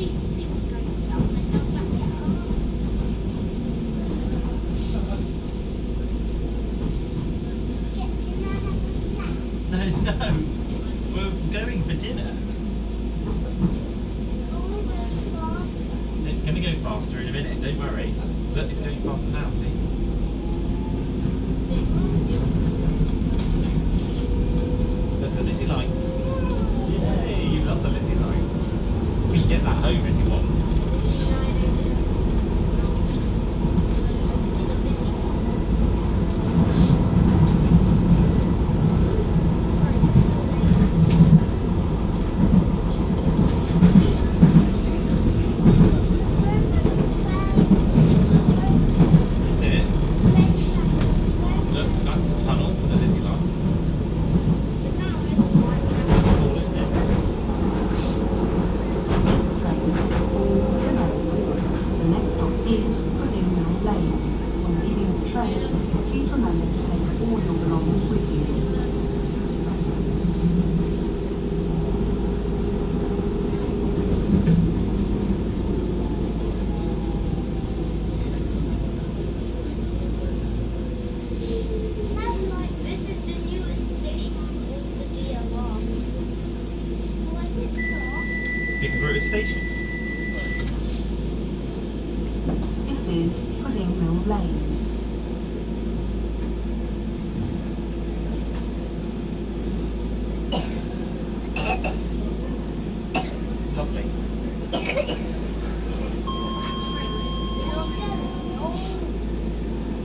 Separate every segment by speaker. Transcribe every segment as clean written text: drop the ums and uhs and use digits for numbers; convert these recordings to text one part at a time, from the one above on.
Speaker 1: see what's going to sell.
Speaker 2: No, we're going for dinner. It's going to go faster in a minute, don't worry. Look, it's going faster now, see? There's the Lizzie line. Yay, you love the Lizzie line. We can get that home if you want. Because we're at a station.
Speaker 3: This is Pudding Mill Lane.
Speaker 2: Lovely.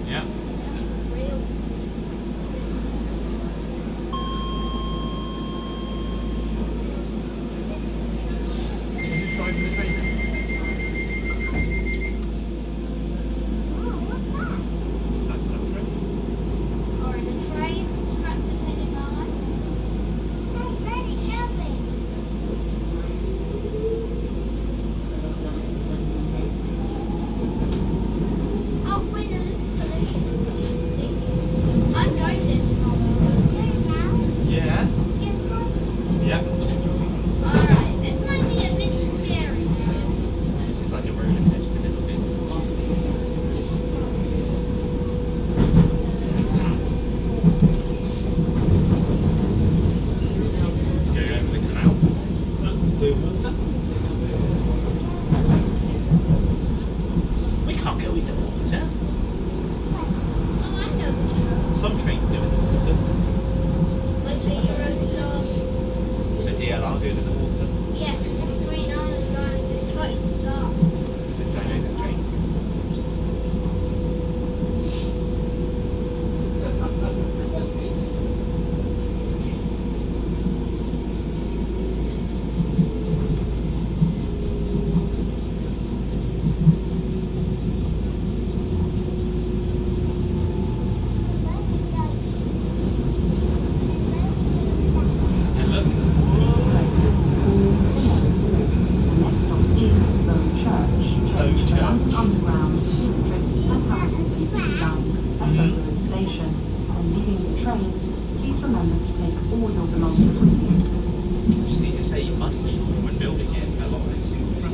Speaker 2: Yeah. Who's driving the train then? That's our train.
Speaker 1: Or in a train, Stratford heading on. Oh, wait, no, this is the station. I'm going there tomorrow.
Speaker 2: Yeah. Yeah.
Speaker 1: Alright, this might be a bit scary.
Speaker 2: This is like a roller coaster, this bit. Going over the canal. The water. We can't go with the water.
Speaker 1: Oh, I know this road.
Speaker 2: Some trains go in the water.
Speaker 1: Like the Eurostar.
Speaker 2: The DLR goes in the water.
Speaker 1: Yes, between Ireland and twice.
Speaker 2: This guy knows his trains. And look.
Speaker 3: Next stop is Bow Church. Change to
Speaker 2: Church.
Speaker 3: London Underground, District and Hampton City lines at Bow Station. When leaving the train, please remember to take all your belongings with you.
Speaker 2: You just need to save money when building it. A lot of it's single track.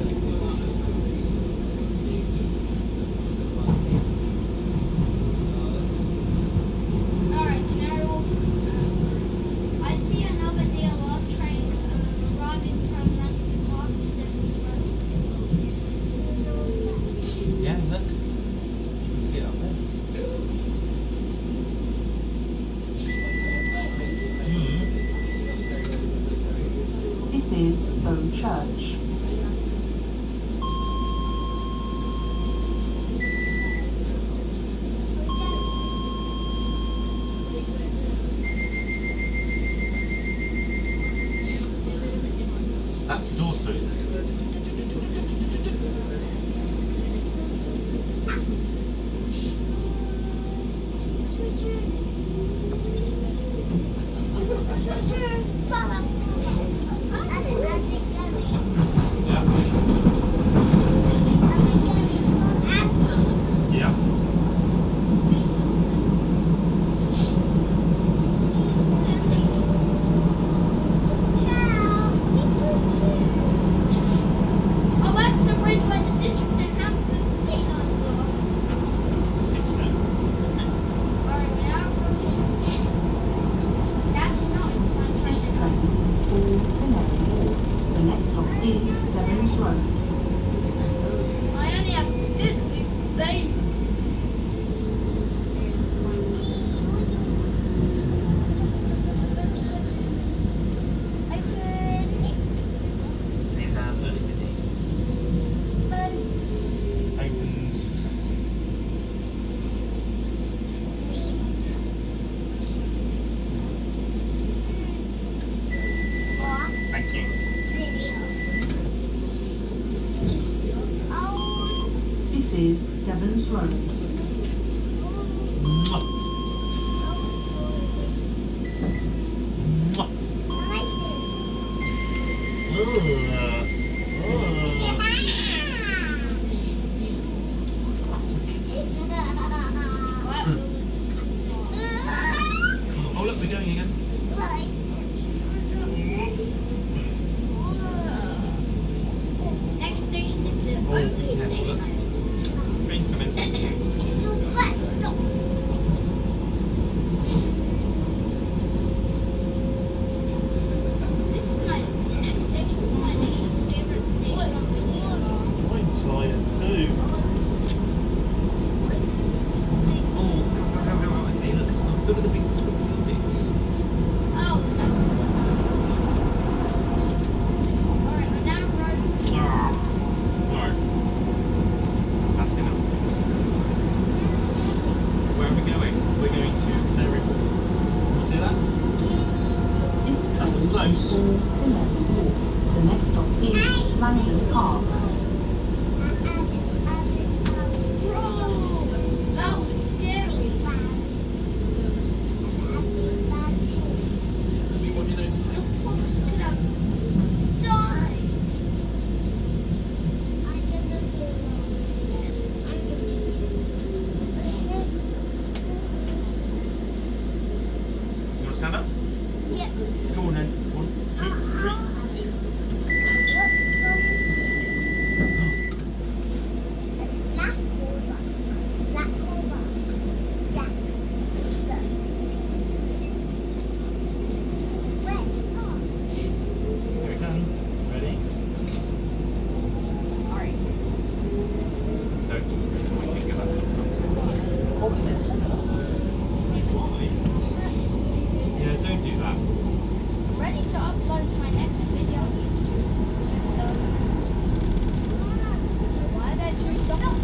Speaker 1: Alright, Carol. I see another DLR train arriving from Lambton Park to Devon's Road.
Speaker 2: Yeah, look. You can see it up there.
Speaker 3: This is Bow Church.
Speaker 2: That's the doors closing.
Speaker 1: Follow.
Speaker 2: Yeah. Yeah.
Speaker 3: is Devon's Road.
Speaker 2: Mwah. Mwah. Oh look, we're going again.
Speaker 1: Next station is the only station I
Speaker 2: Train's coming.
Speaker 1: This is my next station is my least favorite station of the DLR.
Speaker 2: I'm tired too. Oh, okay, look at the big tall buildings.
Speaker 1: Oh no. Alright, we're down road.
Speaker 2: Ah, no. That's enough. Where are we going? We're going to Canary Wharf. You see that?
Speaker 3: This
Speaker 2: That
Speaker 3: train
Speaker 2: was
Speaker 3: is
Speaker 2: close.
Speaker 3: for Canary Wharf. The next stop is Langdon Park.
Speaker 1: Bro, that was scary.
Speaker 2: We want your nose to
Speaker 1: The
Speaker 2: say.
Speaker 1: fox could have died.
Speaker 2: You want to stand up? Come on then. 1, 2, 3. Here we come. Ready?
Speaker 1: Alright.
Speaker 2: Don't just go my finger, that's what comes in. What was it? Why? Yeah, don't do that.
Speaker 1: I'm ready to upload my next video on YouTube. Just why are there two soft balls?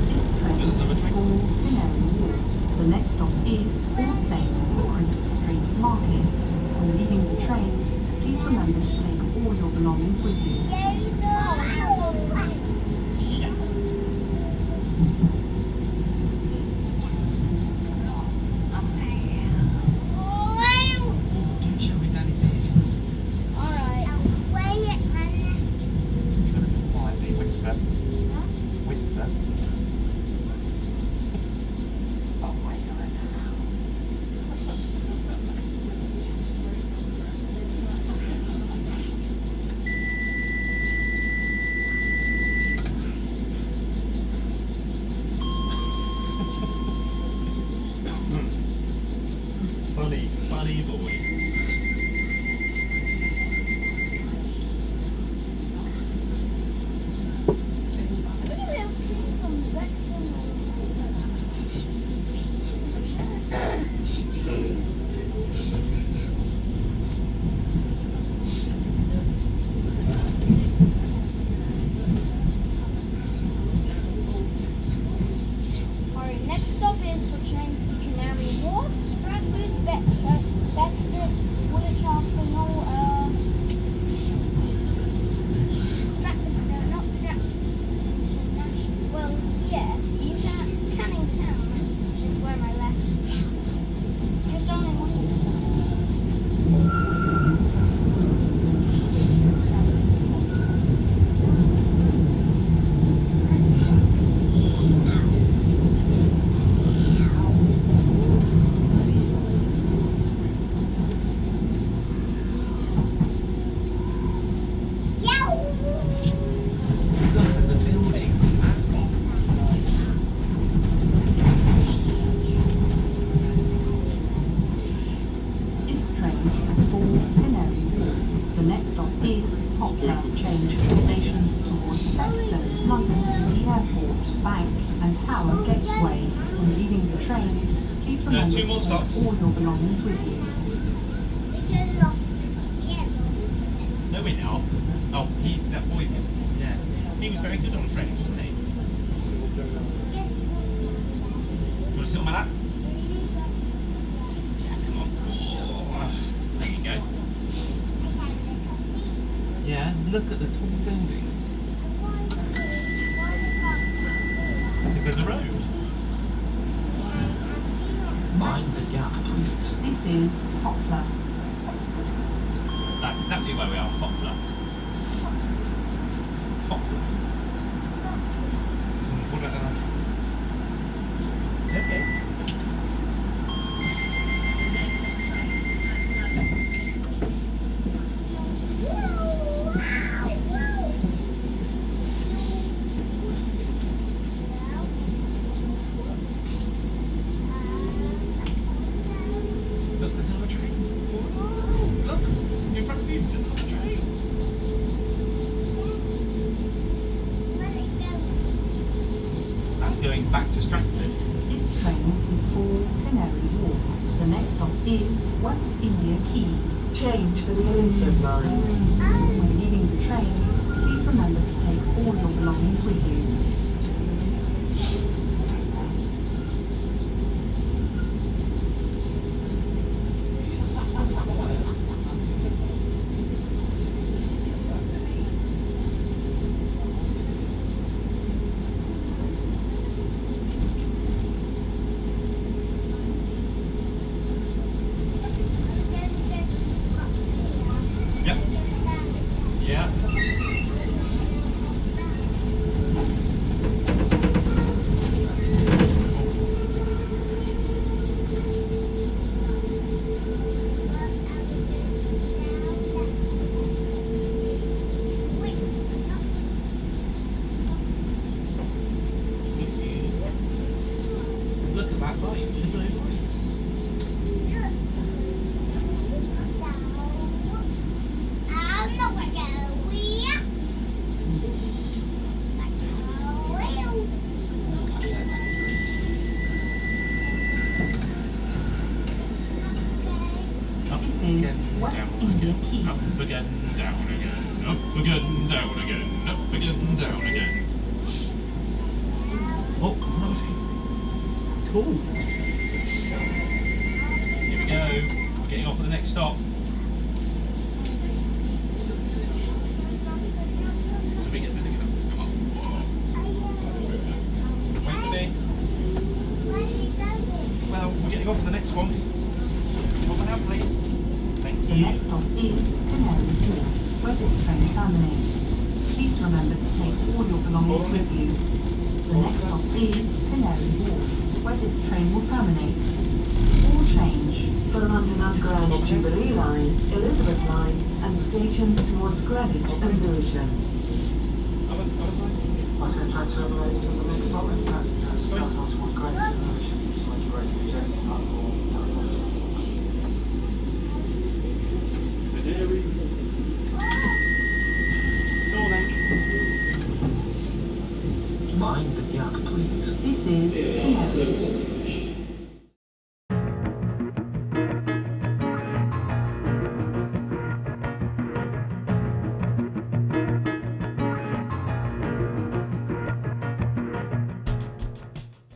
Speaker 3: This train is for Canary Wharf. The next stop is All Saints Crisp Street Market. When leaving the train, please remember to take all your belongings with you.
Speaker 2: Yeah. Don't show me Daddy's ear.
Speaker 1: Alright.
Speaker 2: You gotta be quietly whisper. Whisper. Oh, wait a minute now. Funny boy.
Speaker 1: Alright, next stop is for trains to Canary Wharf, Stratford, Beckton, Woolwich Arsenal, Stratford, no, not Stratford International. Well, yeah, even Canning Town is where my last. Just only one
Speaker 2: Look at the buildings, man.
Speaker 3: This train is for Canary Wharf. The next stop is Poplar. Change stations towards Beckton, London City Airport, Bank and Tower Gateway. When leaving the train, please remember
Speaker 2: two
Speaker 3: to
Speaker 2: more
Speaker 3: take
Speaker 2: stops.
Speaker 3: all your belongings with you.
Speaker 2: No, we're not. Oh, that boy is. Yeah. He was very good on trains, wasn't he? Do you want to sit on my lap? Yeah, come on. Oh, there you go. Yeah, look at the tall buildings. for the road.
Speaker 4: Mind the gap, please.
Speaker 3: This is Poplar.
Speaker 2: That's exactly where we are, Poplar. Poplar. What about that? Okay. Look, there's another train. Look, in front of you, there's another train. That's going back to Stratford.
Speaker 3: This train is for Canary Wharf. The next stop is West India Quay.
Speaker 4: Change for the Elizabeth line.
Speaker 3: When leaving the train, please remember to take all your belongings with you.
Speaker 2: Yep. Yeah. Look at that light. Look at those lights. Up
Speaker 3: This is
Speaker 2: again,
Speaker 3: West
Speaker 2: down
Speaker 3: India
Speaker 2: again.
Speaker 3: Quay.
Speaker 2: Up again, down again. Up again, down again. Up again, down again. Oh, there's another thing. Cool. Here we go. We're getting off at the next stop. So we get ready to go. Come on. Wait for me. Well, we're getting off at the next one. Come on out, please. Thank
Speaker 3: The
Speaker 2: you.
Speaker 3: next stop is Canary Wharf, where this train terminates. Please remember to take all your belongings with you. The next stop is Canary Wharf, where this train will terminate. All change.
Speaker 4: For London Underground, Jubilee Line, Elizabeth Line, and stations towards Greenwich and Lewisham.
Speaker 5: Once again, train terminates at the next stop, any passengers travelling on towards Greenwich and Lewisham, make your way to the adjacent platform.